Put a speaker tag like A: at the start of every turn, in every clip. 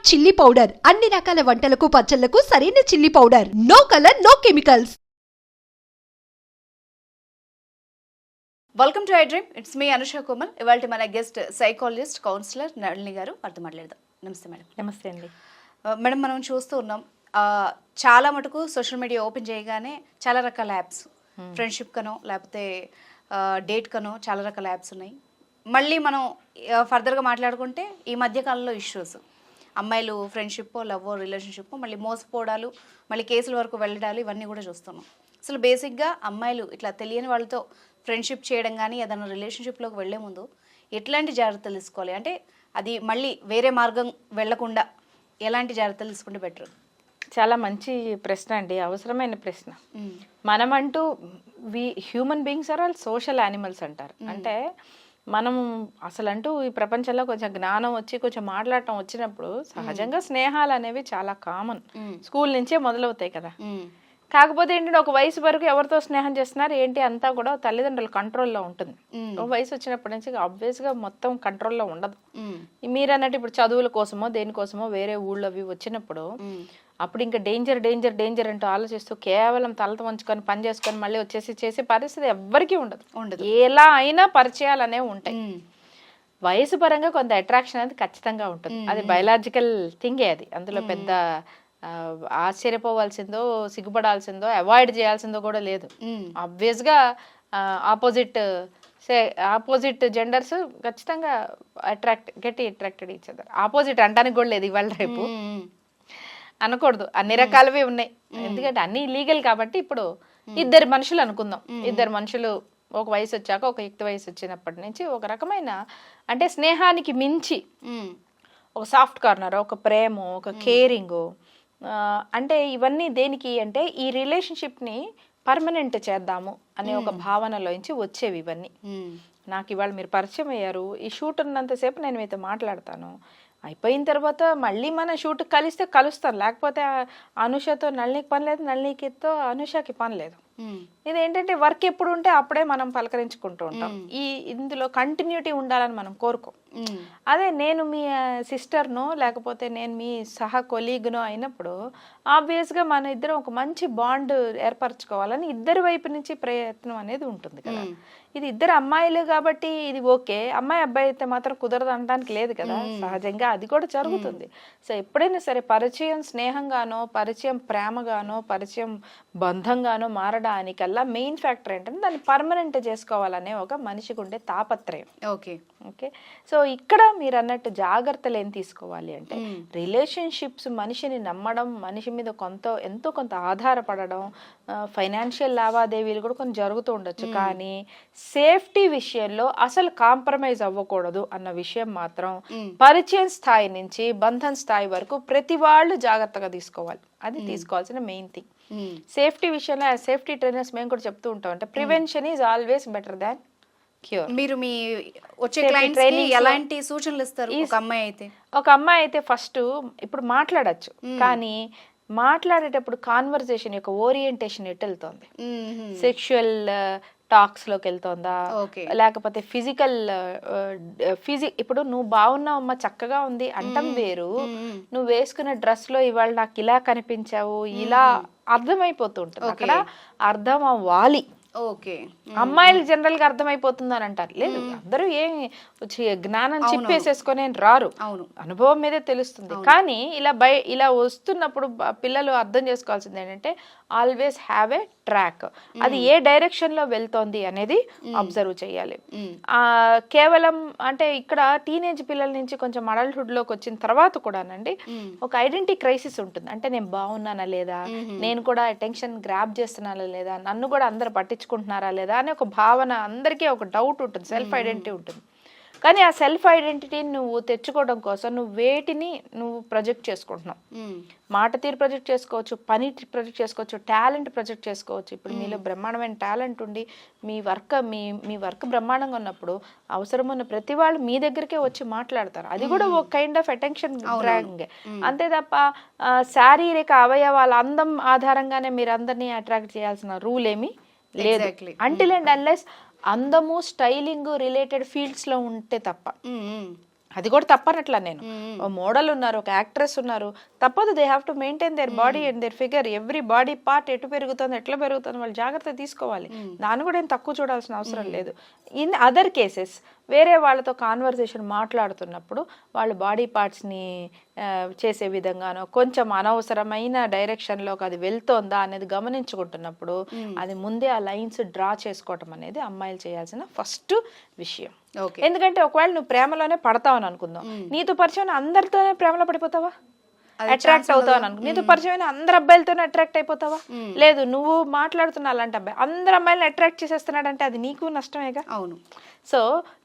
A: Chilli powder అన్ని రకాల వంటలకు పచ్చళ్లకు సరైన chilli powder. No colour, no chemicals.
B: Welcome to iDream. It's me Anusha Komal. ఇవాళ మన గెస్ట్ సైకాలజిస్ట్, కౌన్సిలర్ నళిని గారు. వారితో మాట్లాడదాం. నమస్తే మేడం.
C: నమస్తే అండి.
B: మేడం, మనం చూస్తూ ఉన్నాం, చాలా మటుకు సోషల్ మీడియా ఓపెన్ చేయగానే చాలా రకాల యాప్స్, ఫ్రెండ్షిప్ కనో లేకపోతే డేట్ కనో చాలా రకాల యాప్స్ ఉన్నాయి. మళ్ళీ మనం ఫర్దర్గా మాట్లాడుకుంటే ఈ మధ్యకాలంలో ఇష్యూస్, అమ్మాయిలు ఫ్రెండ్షిప్, లవ్, రిలేషన్షిప్ మళ్ళీ మోసపోవడాలు, మళ్ళీ కేసుల వరకు వెళ్ళడాలు, ఇవన్నీ కూడా చూస్తున్నాం. అసలు బేసిక్గా అమ్మాయిలు ఇట్లా తెలియని వాళ్ళతో ఫ్రెండ్షిప్ చేయడం కానీ ఏదైనా రిలేషన్షిప్లోకి వెళ్లే ముందు ఎట్లాంటి జాగ్రత్తలు తీసుకోవాలి? అంటే అది మళ్ళీ వేరే మార్గం వెళ్లకుండా ఎలాంటి జాగ్రత్తలు తీసుకుంటే బెటర్?
C: చాలా మంచి ప్రశ్న అండి, అవసరమైన ప్రశ్న. మనమంటూ human beings are all social animals అంటారు. అంటే మనం అసలంటూ ఈ ప్రపంచంలో కొంచెం జ్ఞానం వచ్చి కొంచెం మాట్లాడటం వచ్చినప్పుడు సహజంగా స్నేహాలు అనేవి చాలా కామన్, స్కూల్ నుంచే మొదలవుతాయి కదా. కాకపోతే ఏంటంటే ఒక వయసు వరకు ఎవరితో స్నేహం చేస్తున్నారు ఏంటి అంతా కూడా తల్లిదండ్రుల కంట్రోల్లో ఉంటుంది. ఒక వయసు వచ్చినప్పటి నుంచి ఆబ్వియస్గా మొత్తం కంట్రోల్లో ఉండదు. మీరు అన్నట్టు ఇప్పుడు చదువుల కోసమో దేనికోసమో వేరే ఊళ్ళో అవి వచ్చినప్పుడు అప్పుడు ఇంకా డేంజర్ డేంజర్ డేంజర్ అంటూ ఆలోచిస్తూ కేవలం తలతో వంచుకొని పని చేసుకొని మళ్ళీ వచ్చేసి చేసే పరిస్థితి ఎవ్వరికీ ఉండదు. ఎలా అయినా పరిచయాలు అనేవి ఉంటాయి. వయసు పరంగా కొంత అట్రాక్షన్ అనేది ఖచ్చితంగా ఉంటుంది. అది బయలాజికల్ థింగే. అది అందులో పెద్ద ఆశ్చర్యపోవాల్సిందో సిగ్గుపడాల్సిందో అవాయిడ్ చేయాల్సిందో కూడా లేదు. ఆబ్వియస్గా ఆపోజిట్ జెండర్స్ ఖచ్చితంగా get attracted each other. Opposite అంటానికి కూడా లేదు ఇవాళ రేపు, అనకూడదు. అన్ని రకాలవి ఉన్నాయి, ఎందుకంటే అన్ని లీగల్ కాబట్టి. ఇప్పుడు ఇద్దరు మనుషులు అనుకుందాం, ఇద్దరు మనుషులు ఒక వయసు వచ్చాక, ఒక యుక్త వయసు వచ్చినప్పటి నుంచి ఒక రకమైన అంటే స్నేహానికి మించి ఒక సాఫ్ట్ కార్నర్, ఒక ప్రేమ, ఒక కేరింగ్, అంటే ఇవన్నీ దేనికి అంటే ఈ రిలేషన్షిప్ని పర్మనెంట్ చేద్దాము అనే ఒక భావనలోంచి వచ్చేవి ఇవన్నీ. నాకు ఇవాళ మీరు పరిచయం అయ్యారు, ఈ షూట్ ఉన్నంతసేపు నేను మీతో మాట్లాడతాను, అయిపోయిన తర్వాత మళ్ళీ మన షూట్ కలిస్తే కలుస్తాను, లేకపోతే అనుషతో నళినికి పని లేదు, నళినికితో అనుషకి పని లేదు. ఇదేంటంటే వర్క్ ఎప్పుడు ఉంటే అప్పుడే మనం పలకరించుకుంటూ ఉంటాం. ఇందులో కంటిన్యూటీ ఉండాలని మనం కోరుకోం. అదే నేను మీ సిస్టర్నో లేకపోతే నేను మీ సహ కొలీగ్నో అయినప్పుడు ఆబ్వియస్గా మన ఇద్దరం ఒక మంచి బాండ్ ఏర్పరచుకోవాలని ఇద్దరి వైపు నుంచి ప్రయత్నం అనేది ఉంటుంది కదా. ఇది ఇద్దరు అమ్మాయిలు కాబట్టి ఇది ఓకే, అమ్మాయి అబ్బాయి అయితే మాత్రం కుదరదు అనడానికి లేదు కదా. సహజంగా అది కూడా జరుగుతుంది. సో ఎప్పుడైనా సరే పరిచయం స్నేహంగానో, పరిచయం ప్రేమగానో, పరిచయం బంధంగానో మారడానికల్లా మెయిన్ ఫ్యాక్టర్ ఏంటంటే దాన్ని పర్మనెంట్ చేసుకోవాలనే ఒక మనిషికి ఉండే తాపత్రయం. ఓకే. సో ఇక్కడ మీరు అన్నట్టు జాగ్రత్తలు ఏం తీసుకోవాలి అంటే రిలేషన్షిప్స్ మనిషిని నమ్మడం, మనిషి మీద ఎంతో కొంత ఆధారపడడం, ఫైనాన్షియల్ లావాదేవీలు కూడా కొంచెం జరుగుతూ ఉండొచ్చు, కానీ సేఫ్టీ విషయంలో అసలు కాంప్రమైజ్ అవ్వకూడదు అన్న విషయం మాత్రం పరిచయం స్థాయి నుంచి బంధం స్థాయి వరకు ప్రతి వాళ్ళు జాగ్రత్తగా తీసుకోవాలి. అది తీసుకోవాల్సిన మెయిన్ థింగ్. సేఫ్టీ విషయంలో సేఫ్టీ ట్రైనర్స్ మేము కూడా చెప్తూ ఉంటాం, అంటే prevention is always better than cure.
B: మీరు మీ వచ్చే క్లయింట్స్ కి ఎలాంటి సూచనలు ఇస్తారు?
C: ఒక అమ్మాయి అయితే ఫస్ట్ ఇప్పుడు మాట్లాడచ్చు, కానీ మాట్లాడేటప్పుడు కాన్వర్సేషన్ యొక్క ఓరియంటేషన్ ఎటు వెళ్తుంది? సెక్షువల్ టాక్స్ లోకి వెళ్తుందా, లేకపోతే ఇప్పుడు నువ్వు బాగున్నావు అమ్మ, చక్కగా ఉంది అంటం వేరు, నువ్వు వేసుకున్న డ్రెస్ లో ఇవాళ నాకు ఇలా కనిపించావు, ఇలా అర్థమైపోతూ ఉంటుంది. అక్కడ అర్థం అవ్వాలి.
B: ఓకే,
C: అమ్మాయిలు జనరల్ గా అర్థమైపోతుంది అని అంటారు. లేదు, అందరూ ఏం జ్ఞానం చెప్పేసేసుకొని రారు, అనుభవం మీదే తెలుస్తుంది. కానీ ఇలా వస్తున్నప్పుడు పిల్లలు అర్థం చేసుకోవాల్సింది ఏంటంటే ఆల్వేస్ హ్యావ్ ఏ ట్రాక్. అది ఏ డైరెక్షన్ లో వెళ్తోంది అనేది అబ్జర్వ్ చేయాలి. కేవలం అంటే ఇక్కడ టీనేజ్ పిల్లల నుంచి కొంచెం అడల్ట్హుడ్ లోకి వచ్చిన తర్వాత కూడానండి ఒక ఐడెంటిటీ క్రైసిస్ ఉంటుంది. అంటే నేను బాగున్నానా లేదా, నేను కూడా అటెన్షన్ గ్రాప్ చేస్తున్నానా లేదా, నన్ను కూడా అందరు పట్టించుకుంటున్నారా లేదా అనే ఒక భావన, అందరికీ ఒక డౌట్ ఉంటుంది, సెల్ఫ్ ఐడెంటిటీ ఉంటుంది. కానీ ఆ సెల్ఫ్ ఐడెంటిటీని నువ్వు తెచ్చుకోవడం కోసం నువ్వు ప్రొజెక్ట్ చేసుకుంటున్నావు. మాట తీరు ప్రొజెక్ట్ చేసుకోవచ్చు, పని ప్రొజెక్ట్ చేసుకోవచ్చు, టాలెంట్ ప్రొజెక్ట్ చేసుకోవచ్చు. ఇప్పుడు మీలో బ్రహ్మాండమైన టాలెంట్ ఉండి మీ వర్క్ బ్రహ్మాండంగా ఉన్నప్పుడు అవసరం ఉన్న ప్రతి వాళ్ళు మీ దగ్గరికే వచ్చి మాట్లాడతారు. అది కూడా ఒక కైండ్ ఆఫ్ అటెన్షన్ గ్రాబింగ్. అంతే తప్ప శారీరక అవయవాల అందం ఆధారంగానే మీరు అందరినీ అట్రాక్ట్ చేయాల్సిన రూల్ ఏమీ లేదు. అంటిల్ అండ్ అన్లెస్ అందము స్టైలింగ్ రిలేటెడ్ ఫీల్డ్స్ లో ఉంటే తప్ప. అది కూడా తప్పనట్లా నేను. ఓ మోడల్ ఉన్నారు, ఒక యాక్ట్రెస్ ఉన్నారు, తప్పదు. They have to maintain their body and their figure. Every body part ఎటు పెరుగుతుంది, ఎట్లా పెరుగుతుంది, వాళ్ళు జాగ్రత్త తీసుకోవాలి. దాన్ని కూడా ఏం తక్కువ చూడాల్సిన అవసరం లేదు. ఇన్ అదర్ కేసెస్ వేరే వాళ్ళతో కాన్వర్సేషన్ మాట్లాడుతున్నప్పుడు వాళ్ళు బాడీ పార్ట్స్ని చేసే విధంగానో కొంచెం అనవసరమైన డైరెక్షన్లోకి అది వెళ్తోందా అనేది గమనించుకుంటున్నప్పుడు అది ముందే ఆ లైన్స్ డ్రా చేసుకోవటం అనేది అమ్మాయిలు చేయాల్సిన ఫస్ట్ విషయం. ఎందుకంటే ఒకవేళ నువ్వు ప్రేమలోనే పడతావు అని అనుకుందాం, నీతో పరిచయం అందరితోనే ప్రేమలో పడిపోతావా? అట్రాక్ట్ అవుతావు అని అనుకో. నీతో పరిచయం అందరు అబ్బాయిలతోనే అట్రాక్ట్ అయిపోతావా? లేదు, నువ్వు మాట్లాడుతున్నా అలాంటి అబ్బాయి అందరు అమ్మాయిలను అట్రాక్ట్ చేసేస్తున్నాడంటే అది నీకు నష్టమేగా.
B: అవును.
C: సో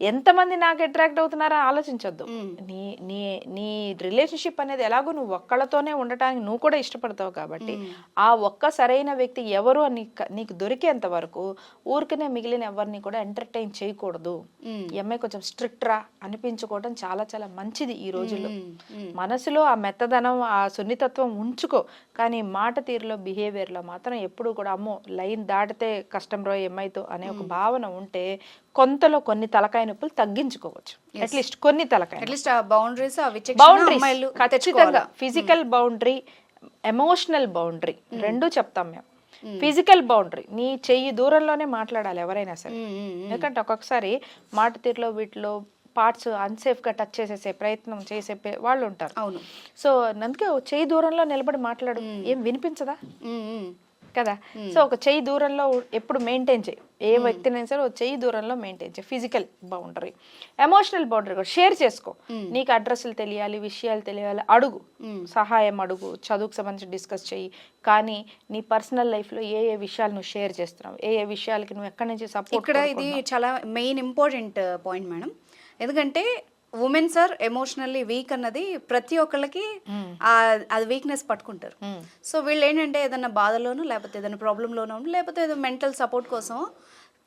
C: ఎంతమంది నాకు అట్రాక్ట్ అవుతున్నారా ఆలోచించొద్దు. నీ నీ నీ రిలేషన్షిప్ అనేది ఎలాగో నువ్వు ఒక్కళ్ళతోనే ఉండటానికి నువ్వు కూడా ఇష్టపడతావు కాబట్టి ఆ ఒక్క సరైన వ్యక్తి ఎవరు అని నీకు దొరికేంత వరకు ఊరికనే మిగిలిన ఎవరిని కూడా ఎంటర్టైన్ చేయకూడదు. ఈ అమ్మాయి కొంచెం స్ట్రిక్ట్ రా అనిపించుకోవడం చాలా చాలా మంచిది ఈ రోజుల్లో. మనసులో ఆ మెత్తదనం, ఆ సున్నితత్వం ఉంచుకో, కానీ మాట తీరులో, బిహేవియర్లో మాత్రం ఎప్పుడు కూడా అమ్మో లైన్ దాటితే కష్టం రో అమ్మాయితో అనే ఒక భావన ఉంటే కొంతలో కొన్ని తలకాయ నొప్పులు తగ్గించుకోవచ్చు. అట్లీస్ట్ కొన్ని తలకాయ
B: బౌండరీస్
C: ఖచ్చితంగా. ఫిజికల్ బౌండరీ, ఎమోషనల్ బౌండరీ రెండు చెప్తాం మేము. ఫిజికల్ బౌండరీ, నీ చెయ్యి దూరంలోనే మాట్లాడాలి ఎవరైనా సరే. ఎందుకంటే ఒక్కొక్కసారి మాట తీరులో వీటిలో పార్ట్స్ అన్సేఫ్ గా టచ్ చేసేసే ప్రయత్నం చేసే వాళ్ళు ఉంటారు.
B: అవును.
C: సో అందుకే చెయ్యి దూరంలో నిలబడి మాట్లాడు, ఏం వినిపించదా కదా. సో ఒక చెయ్యి దూరంలో ఎప్పుడు మెయింటైన్ చేయి, ఏ వ్యక్తినైనా సరే ఒక చెయ్యి దూరంలో మెయింటైన్ చేయి. ఫిజికల్ బౌండరీ, ఎమోషనల్ బౌండరీ కూడా షేర్ చేసుకో. నీకు అడ్రస్లు తెలియాలి, విషయాలు తెలియాలి, అడుగు, సహాయం అడుగు, చదువుకు సంబంధించి డిస్కస్ చెయ్యి. కానీ నీ పర్సనల్ లైఫ్ లో ఏ ఏ విషయాలు నువ్వు షేర్ చేస్తున్నావు, ఏ ఏ విషయాలకి నువ్వు ఎక్కడి నుంచి సపోర్ట్.
B: ఇక్కడ ఇది చాలా మెయిన్ ఇంపార్టెంట్ పాయింట్ మేడం. ఎందుకంటే ఉమెన్స్ ఆర్ ఎమోషనల్లీ వీక్ అన్నది ప్రతి ఒక్కళ్ళకి అది వీక్నెస్ పట్టుకుంటారు. సో వీళ్ళు ఏంటంటే ఏదైనా బాధలోనూ లేకపోతే ఏదైనా ప్రాబ్లంలోనూ లేకపోతే ఏదైనా మెంటల్ సపోర్ట్ కోసం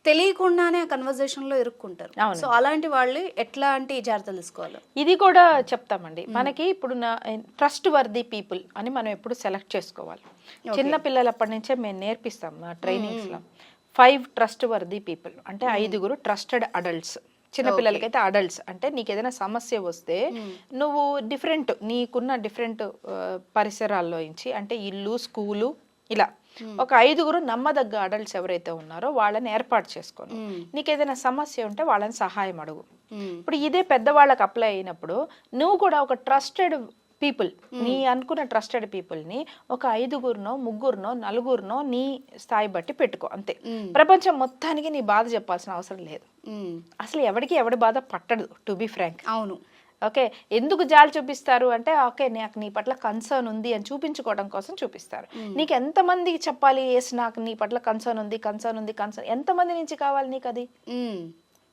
B: తెలియకుండానే ఆ కన్వర్జేషన్ లో ఇరుక్కుంటారు. సో అలాంటి వాళ్ళు ఎట్లాంటి జాగ్రత్తలు తీసుకోవాలి
C: ఇది కూడా చెప్తామండి. మనకి ఇప్పుడు ట్రస్ట్ వర్దీ పీపుల్ అని మనం ఎప్పుడు సెలెక్ట్ చేసుకోవాలి. చిన్న పిల్లలప్పటి నుంచే మేము నేర్పిస్తాం మా ట్రైనింగ్స్ లో. 5 ట్రస్ట్ వర్దీ పీపుల్ అంటే 5 ట్రస్టెడ్ అడల్ట్స్. చిన్నపిల్లలకైతే అడల్ట్స్ అంటే నీకు ఏదైనా సమస్య వస్తే నువ్వు డిఫరెంట్ నీకున్న డిఫరెంట్ పరిసరాల్లో నుంచి అంటే ఇల్లు, స్కూలు ఇలా ఒక 5 నమ్మదగ్గ అడల్ట్స్ ఎవరైతే ఉన్నారో వాళ్ళని ఏర్పాటు చేసుకోను. నీకు ఏదైనా సమస్య ఉంటే వాళ్ళని సహాయం అడుగు. ఇప్పుడు ఇదే పెద్దవాళ్ళకి అప్లై అయినప్పుడు నువ్వు కూడా ఒక ట్రస్టెడ్ పీపుల్, నీ అనుకున్న ట్రస్టెడ్ పీపుల్ని ఒక 5 3 4 నీ స్థాయి బట్టి పెట్టుకో అంతే. ప్రపంచం మొత్తానికి నీ బాధ చెప్పాల్సిన అవసరం లేదు. అసలు ఎవడి బాధ పట్టదు టు బి ఫ్రాంక్.
B: అవును.
C: ఓకే, ఎందుకు జాలి చూపిస్తారు అంటే ఓకే నాకు నీ పట్ల కన్సర్న్ ఉంది అని చూపించుకోవడం కోసం చూపిస్తారు. నీకు ఎంతమందికి చెప్పాలి ఎస్ నాకు నీ పట్ల కన్సర్న్ ఉంది, ఎంతమంది నుంచి కావాలి నీకు అది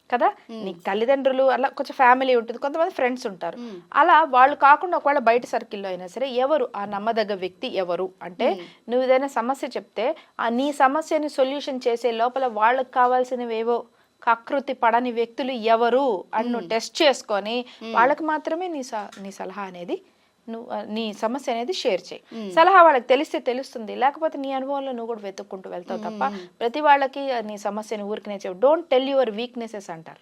C: కదా. నీకు తల్లిదండ్రులు అలా కొంచెం ఫ్యామిలీ ఉంటుంది, కొంతమంది ఫ్రెండ్స్ ఉంటారు. అలా వాళ్ళు కాకుండా ఒకవేళ బయట సర్కిల్లో అయినా సరే ఎవరు ఆ నమ్మదగ్గ వ్యక్తి ఎవరు అంటే నువ్వు ఏదైనా సమస్య చెప్తే ఆ నీ సమస్యని సొల్యూషన్ చేసే లోపల వాళ్ళకి కావాల్సినవేవో కకృతి పడని వ్యక్తులు ఎవరు అని నువ్వు టెస్ట్ చేసుకొని వాళ్ళకి మాత్రమే నీ సలహా అనేది నీ సమస్య అనేది షేర్ చేయి. సలహా వాళ్ళకి తెలిస్తే తెలుస్తుంది, లేకపోతే నీ అనుభవంలో నువ్వు కూడా వెతుక్కుంటూ వెళ్తావు తప్ప ప్రతి వాళ్ళకి నీ సమస్యని ఊరికనే చెప్పు. డోంట్ టెల్ యువర్ వీక్నెసెస్ అంటారు.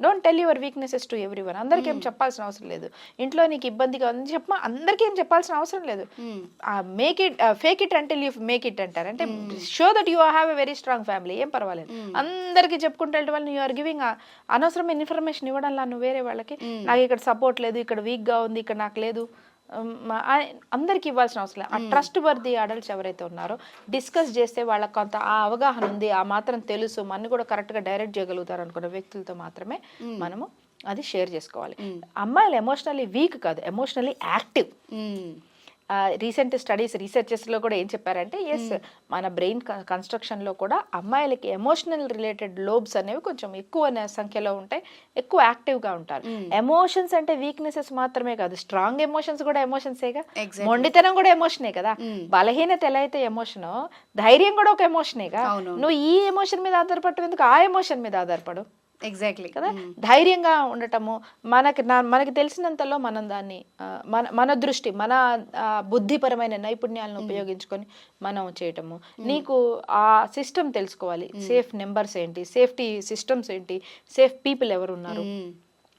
C: Don't tell your weaknesses to everyone. అందరికీ ఏం చెప్పాల్సిన అవసరం లేదు. ఇంట్లో నీకు ఇబ్బందిగా ఉంది చెప్పమా, అందరికీ ఏం చెప్పాల్సిన అవసరం లేదు. Make it fake it until you make it అంటారు. అంటే show that you have a very strong family. ఏం పర్వాలేదు, అందరికీ చెప్పుకుంటే వాళ్ళు యూ ఆర్ గివింగ్ అనవసరమైన ఇన్ఫర్మేషన్ ఇవ్వడంలా నువ్వు వేరే వాళ్ళకి. నాకు ఇక్కడ సపోర్ట్ లేదు, ఇక్కడ వీక్ గా ఉంది, ఇక్కడ నాకు లేదు, అందరికి ఇవ్వాల్సిన అవసరం లేదు. ఆ ట్రస్ట్ వర్ది అడల్ట్స్ ఎవరైతే ఉన్నారో డిస్కస్ చేస్తే వాళ్ళకి కొంత ఆ అవగాహన ఉంది, ఆ మాత్రం తెలుసు, మన కూడా కరెక్ట్ గా డైరెక్ట్ చేయగలుగుతారు అనుకున్న వ్యక్తులతో మాత్రమే మనము అది షేర్ చేసుకోవాలి. అమ్మాయిలు ఎమోషనల్లీ వీక్ కాదు, ఎమోషనల్లీ యాక్టివ్. రీసెంట్ రీసెర్చెస్లో కూడా ఏం చెప్పారంటే ఎస్ మన బ్రెయిన్ కన్స్ట్రక్షన్లో కూడా అమ్మాయిలకి ఎమోషనల్ రిలేటెడ్ లోబ్స్ అనేవి కొంచెం ఎక్కువ సంఖ్యలో ఉంటాయి, ఎక్కువ యాక్టివ్గా ఉంటారు. ఎమోషన్స్ అంటే వీక్నెసెస్ మాత్రమే కాదు, స్ట్రాంగ్ ఎమోషన్స్ కూడా ఎమోషన్సేగా. మొండితనం కూడా ఎమోషనే కదా. బలహీనత ఎలా అయితే ఎమోషనో ధైర్యం కూడా ఒక ఎమోషనేగా. నువ్వు ఈ ఎమోషన్ మీద ఆధారపడటం ఎందుకు, ఆ ఎమోషన్ మీద ఆధారపడు.
B: ఎగ్జాక్ట్లీ
C: కదా. ధైర్యంగా ఉండటము, మనకి తెలిసినంతలో మనం దాన్ని మన దృష్టి మన బుద్ధిపరమైన నైపుణ్యాలను ఉపయోగించుకొని మనం చేయటము. నీకు ఆ సిస్టమ్ తెలుసుకోవాలి, సేఫ్ నెంబర్స్ ఏంటి, సేఫ్టీ సిస్టమ్స్ ఏంటి, సేఫ్ పీపుల్ ఎవరు ఉన్నారు,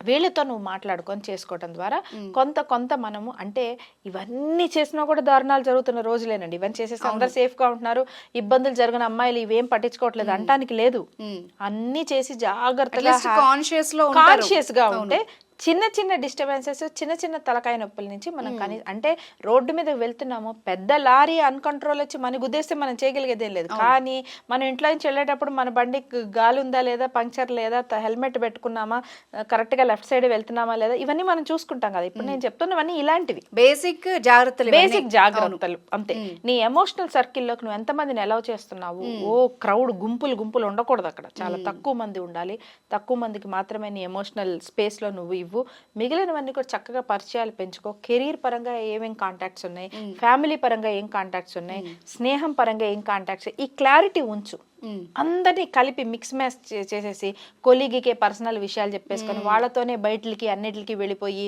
C: వీళ్ళతో నువ్వు మాట్లాడుకొని చేసుకోవటం ద్వారా కొంత మనము అంటే ఇవన్నీ చేసినా కూడా దారుణాలు జరుగుతున్న రోజులేనండి. ఇవన్నీ చేసేసి అందరు సేఫ్ గా ఉంటున్నారు, ఇబ్బందులు జరిగిన అమ్మాయిలు ఇవేం పట్టించుకోవట్లేదు అంటానికి లేదు. అన్నీ చేసి జాగ్రత్తగా కాన్షియస్ గా ఉంటే చిన్న చిన్న డిస్టర్బెన్సెస్, చిన్న చిన్న తలకాయ నొప్పుల నుంచి మనం అంటే రోడ్డు మీద వెళ్తున్నాము, పెద్ద లారీ అన్కంట్రోల్ వచ్చి మన గుద్దేస్తే మనం చేయగలిగేదేం లేదు. కానీ మనం ఇంట్లో నుంచి వెళ్ళేటప్పుడు మన బండికి గాలి ఉందా లేదా, పంక్చర్ లేదా, హెల్మెట్ పెట్టుకున్నామా, కరెక్ట్ గా లెఫ్ట్ సైడ్ వెళ్తున్నామా లేదా, ఇవన్నీ మనం చూసుకుంటాం కదా. ఇప్పుడు నేను చెప్తున్నవన్నీ ఇలాంటివి
B: బేసిక్ జాగ్రత్తలు
C: అంతే. నీ ఎమోషనల్ సర్కిల్లోకి నువ్వు ఎంతమందిని అలౌ చేస్తున్నావు? క్రౌడ్ గుంపులు ఉండకూడదు. అక్కడ చాలా తక్కువ మంది ఉండాలి. తక్కువ మందికి మాత్రమే నీ ఎమోషనల్ స్పేస్ లో నువ్వు ఇవ్వు. మిగిలినవన్నీ కూడా చక్కగా పరిచయాలు పెంచుకో. కెరీర్ పరంగా ఏమేం కాంటాక్ట్స్ ఉన్నాయి, ఫ్యామిలీ పరంగా ఏం కాంటాక్ట్స్ ఉన్నాయి, స్నేహం పరంగా ఏం కాంటాక్ట్స్, ఈ క్లారిటీ ఉంచు. అందరినీ కలిపి మిక్స్ మ్యాచ్ చేసేసి కొలీగికే పర్సనల్ విషయాలు చెప్పేసుకొని వాళ్ళతోనే బయటలకి అన్నిటికి వెళ్ళిపోయి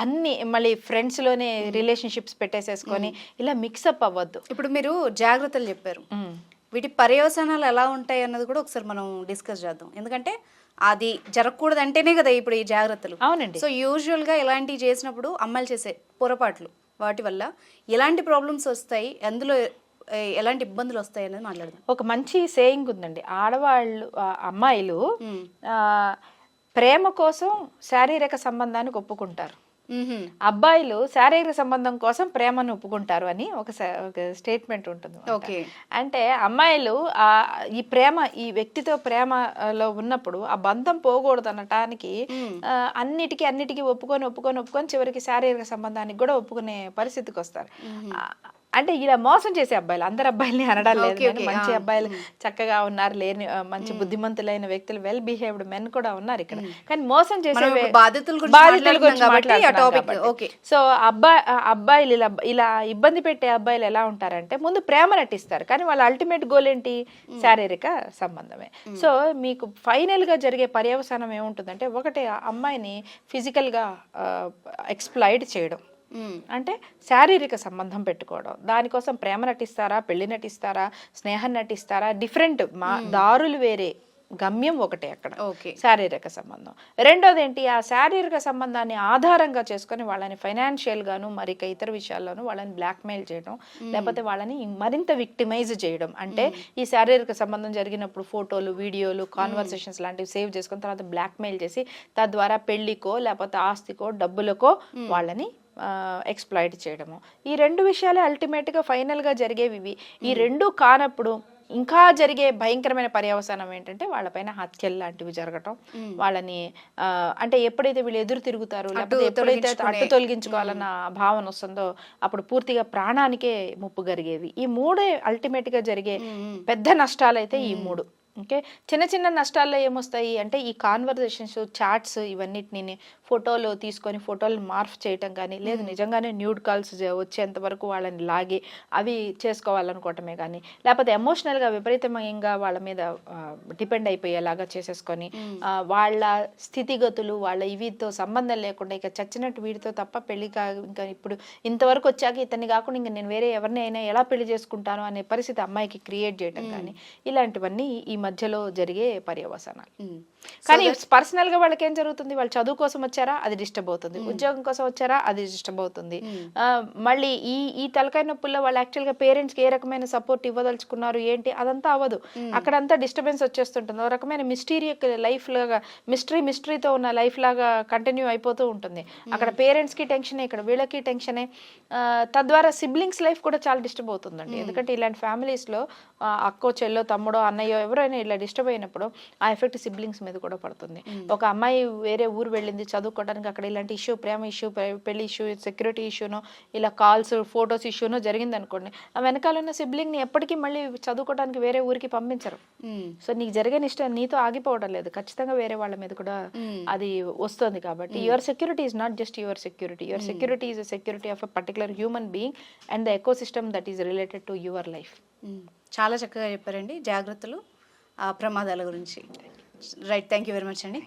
C: అన్ని మళ్ళీ ఫ్రెండ్స్ లోనే రిలేషన్షిప్స్ పెట్టేసేసుకొని ఇలా మిక్సప్ అవ్వద్దు.
B: ఇప్పుడు మీరు జాగ్రత్తలు చెప్పారు, వీటి పర్యవసానాలు ఎలా ఉంటాయి అన్నది కూడా ఒకసారి మనం డిస్కస్ చేద్దాం. ఎందుకంటే అది జరగకూడదు అంటేనే కదా ఇప్పుడు ఈ జాగ్రత్తలు.
C: అవునండి.
B: సో యూజువల్గా ఇలాంటివి చేసినప్పుడు అమ్మాయిలు చేసే పొరపాట్లు వాటి వల్ల ఎలాంటి ప్రాబ్లమ్స్ వస్తాయి, అందులో ఎలాంటి ఇబ్బందులు వస్తాయి అనేది మాట్లాడదాం.
C: ఒక మంచి సేయింగ్ ఉందండి, ఆడవాళ్ళు అమ్మాయిలు ప్రేమ కోసం శారీరక సంబంధానికి ఒప్పుకుంటారు, అబ్బాయిలు శారీరక సంబంధం కోసం ప్రేమను ఒప్పుకుంటారు అని ఒక స్టేట్మెంట్ ఉంటుంది. అంటే అమ్మాయిలు ఈ ప్రేమ, ఈ వ్యక్తితో ప్రేమలో ఉన్నప్పుడు ఆ బంధం పోకూడదు అనటానికి అన్నిటికీ ఒప్పుకొని చివరికి శారీరక సంబంధానికి కూడా ఒప్పుకునే పరిస్థితికి వస్తారు. అంటే ఇలా మోసం చేసే అబ్బాయిలు, అందరు అబ్బాయిల్ని అనడం లేదు, మంచి అబ్బాయిలు చక్కగా ఉన్నారు, లేని మంచి బుద్ధిమంతులైన వ్యక్తులు, వెల్ బిహేవ్డ్ మెన్ కూడా ఉన్నారు ఇక్కడ. కానీ మోసం చేసే బాధితుల గురించి మాట్లాడుతున్నాం. సో అబ్బాయిలు ఇలా ఇబ్బంది పెట్టే అబ్బాయిలు ఎలా ఉంటారంటే ముందు ప్రేమ నటిస్తారు, కానీ వాళ్ళ అల్టిమేట్ గోల్ ఏంటి? శారీరక సంబంధమే. సో మీకు ఫైనల్ గా జరిగే పర్యవసానం ఏముంటుందంటే, ఒకటి అమ్మాయిని ఫిజికల్ గా ఎక్స్ప్లాయిట్ చేయడం, అంటే శారీరక సంబంధం పెట్టుకోవడం. దానికోసం ప్రేమ నటిస్తారా, పెళ్లి నటిస్తారా, స్నేహం నటిస్తారా, డిఫరెంట్ దారులు వేరే, గమ్యం ఒకటే అక్కడ, శారీరక సంబంధం. రెండోది ఏంటి? ఆ శారీరక సంబంధాన్ని ఆధారంగా చేసుకొని వాళ్ళని ఫైనాన్షియల్ గాను మరి ఇతర విషయాల్లోనూ వాళ్ళని బ్లాక్మెయిల్ చేయడం, లేకపోతే వాళ్ళని మరింత విక్టిమైజ్ చేయడం. అంటే ఈ శారీరక సంబంధం జరిగినప్పుడు ఫోటోలు, వీడియోలు, కాన్వర్సేషన్స్ లాంటివి సేవ్ చేసుకుని తర్వాత బ్లాక్మెయిల్ చేసి తద్వారా పెళ్లికో లేకపోతే ఆస్తికో డబ్బులకో వాళ్ళని ఎక్స్ప్లాయిట్ చేయడము. ఈ రెండు విషయాలే అల్టిమేట్గా ఫైనల్గా జరిగేవి. ఈ రెండు కానప్పుడు ఇంకా జరిగే భయంకరమైన పర్యవసానం ఏంటంటే వాళ్ళపైన హత్యలు లాంటివి జరగటం, వాళ్ళని అంటే ఎప్పుడైతే వీళ్ళు ఎదురు తిరుగుతారు, లేకపోతే ఎప్పుడైతే అడ్డు తొలగించుకోవాలన్న భావన వస్తుందో అప్పుడు పూర్తిగా ప్రాణానికే ముప్పు జరిగేవి. ఈ మూడే అల్టిమేట్ గా జరిగే పెద్ద నష్టాలు అయితే ఈ మూడు. ఓకే, చిన్న చిన్న నష్టాల్లో ఏమొస్తాయి అంటే ఈ కాన్వర్జేషన్స్, చాట్స్, ఇవన్నిటిని ఫోటోలు తీసుకొని ఫోటోలు మార్ఫ్ చేయటం కానీ, లేదు నిజంగానే న్యూడ్ కాల్స్ వచ్చేంత వరకు వాళ్ళని లాగి అవి చేసుకోవాలనుకోవటమే కానీ, లేకపోతే ఎమోషనల్గా విపరీతంగా వాళ్ళ మీద డిపెండ్ అయిపోయేలాగా చేసేసుకొని వాళ్ళ స్థితిగతులు, వాళ్ళ ఇవితో సంబంధం లేకుండా ఇక చచ్చినట్టు వీడితో తప్ప పెళ్లి ఇంకా ఇప్పుడు ఇంతవరకు వచ్చాక ఇతన్ని కాకుండా ఇంకా నేను వేరే ఎవరిని అయినా ఎలా పెళ్లి చేసుకుంటాను అనే పరిస్థితి అమ్మాయికి క్రియేట్ చేయటం కానీ, ఇలాంటివన్నీ ఈ మధ్యలో జరిగే పర్యవసానాలు. కానీ పర్సనల్ గా వాళ్ళకి ఏం జరుగుతుంది? వాళ్ళు చదువు కోసం వచ్చారా, అది డిస్టర్బ్ అవుతుంది. ఉద్యోగం కోసం వచ్చారా, అది డిస్టర్బ్ అవుతుంది. మళ్ళీ ఈ తలకాయ నొప్పుల్లో వాళ్ళు యాక్చువల్ గా పేరెంట్స్ కి ఏ రకమైన సపోర్ట్ ఇవ్వదలుచుకున్నారు ఏంటి, అదంతా అవ్వదు. అక్కడంతా డిస్టర్బెన్స్ వచ్చేస్తుంటుంది. ఒక రకమైన లైఫ్ లాగా మిస్టరీతో ఉన్న లైఫ్ లాగా కంటిన్యూ అయిపోతూ ఉంటుంది. అక్కడ పేరెంట్స్ కి టెన్షనే, ఇక్కడ వీళ్ళకి టెన్షనే. తద్వారా సిబ్లింగ్స్ లైఫ్ కూడా చాలా డిస్టర్బ్ అవుతుందండి. ఎందుకంటే ఇలాంటి ఫ్యామిలీస్ లో అక్కో, చెల్లో, తమ్ముడో, అన్నయ్యో ఎవరైనా ఇలా డిస్టర్బ్ అయినప్పుడు ఆ ఎఫెక్ట్ సిబ్లింగ్స్ మీద కూడా పడుతుంది. ఒక అమ్మాయి వేరే ఊరు వెళ్ళింది చదువుకోవడానికి, అక్కడ ఇలాంటి ఇష్యూ, ప్రేమ ఇష్యూ, పెళ్లి ఇష్యూ, సెక్యూరిటీ ఇష్యూనో, ఇలా కాల్స్, ఫొటోస్ ఇష్యూనో జరిగింది అనుకోండి, ఆ వెనకాల ఉన్న సిబ్లింగ్ ని ఎప్పటికీ మళ్ళీ చదువుకోవడానికి వేరే ఊరికి పంపించరు. సో నీకు జరిగే ఇష్టం నీతో ఆగిపోవడం లేదు, ఖచ్చితంగా వేరే వాళ్ళ మీద కూడా అది వస్తుంది. కాబట్టి your security is not just your security. Your security is security of a particular human being and the eco system that is related to your life.
B: చాలా చక్కగా చెప్పారండి జాగ్రత్తలు, ప్రమాదాల గురించి. Right, thank you very much అండి.